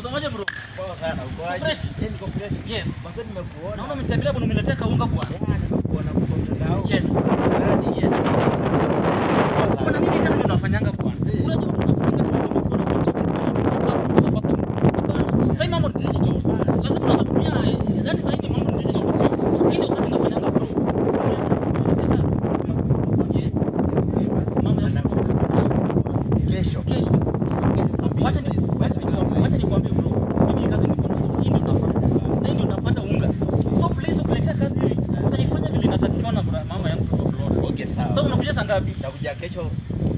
Usomaje bro? Poa sana. Uko aje? Fresh. Niko fresh. Yes. Basi nimekuona. Naona umetembelea bwana umeniletea kaunga kwa. Nimekuona kwa mtandao. Yes. Yes. Kuna nini kazi ndio unafanyanga bwana? Unajua tunafanya tunazima kuona kwa sasa mambo ni digital. Lazima unatumia yani sasa hivi mambo ni digital. Hii ndio kazi unafanyanga bro. Yes. Mama yangu Kesho. Wacha nikwambie bro. Mimi kazi niko nayo. Hii ndio nafanya. Na hii ndio napata unga. So please ukiletea kazi hii, utaifanya vile inatakikana mama yangu kutoka Florida. Okay, sawa. Sasa unakuja saa ngapi? Nakuja kesho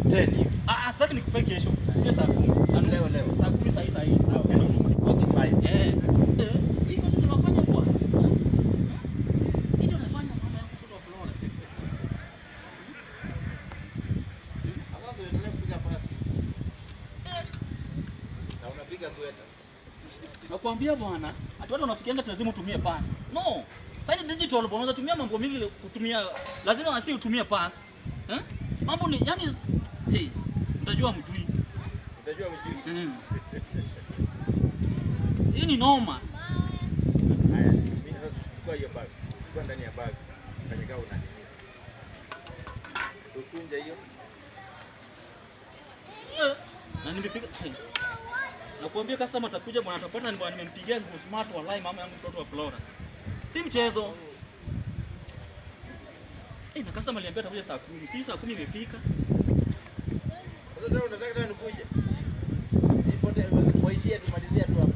10. Sitaki nikupe kesho. Kuja saa 10. Leo. Saa 10 saa hii. Okay, fine. Hii kazi tunafanya kwa. Hii ndio nafanya mama yangu kutoka Florida. Hawazo endelee kupiga pasi. Na unapiga sweta. Nakwambia bwana, hata watu wanafikianga lazima utumie pass. No. Sasa ni digital bwana, unaweza tumia mambo mingi kutumia, lazima asi utumie pass. Mambo ni yani utajua mjui. Utajua mjui. Hii ni noma. Haya, mimi nataka kuchukua hiyo bag. Chukua ndani ya bag. Fanya kama una nini. So kunja hiyo. Na nimepiga. Nakwambia customer atakuja bwana, atapata ni bwana nimempigia kwa smart wallahi mama yangu mtoto wa Flora. Si mchezo. Na customer aliniambia atakuja saa 10. Si saa 10 imefika. Sasa ndio unataka tena nikuje. Ipote waishie tumalizie tu hapa.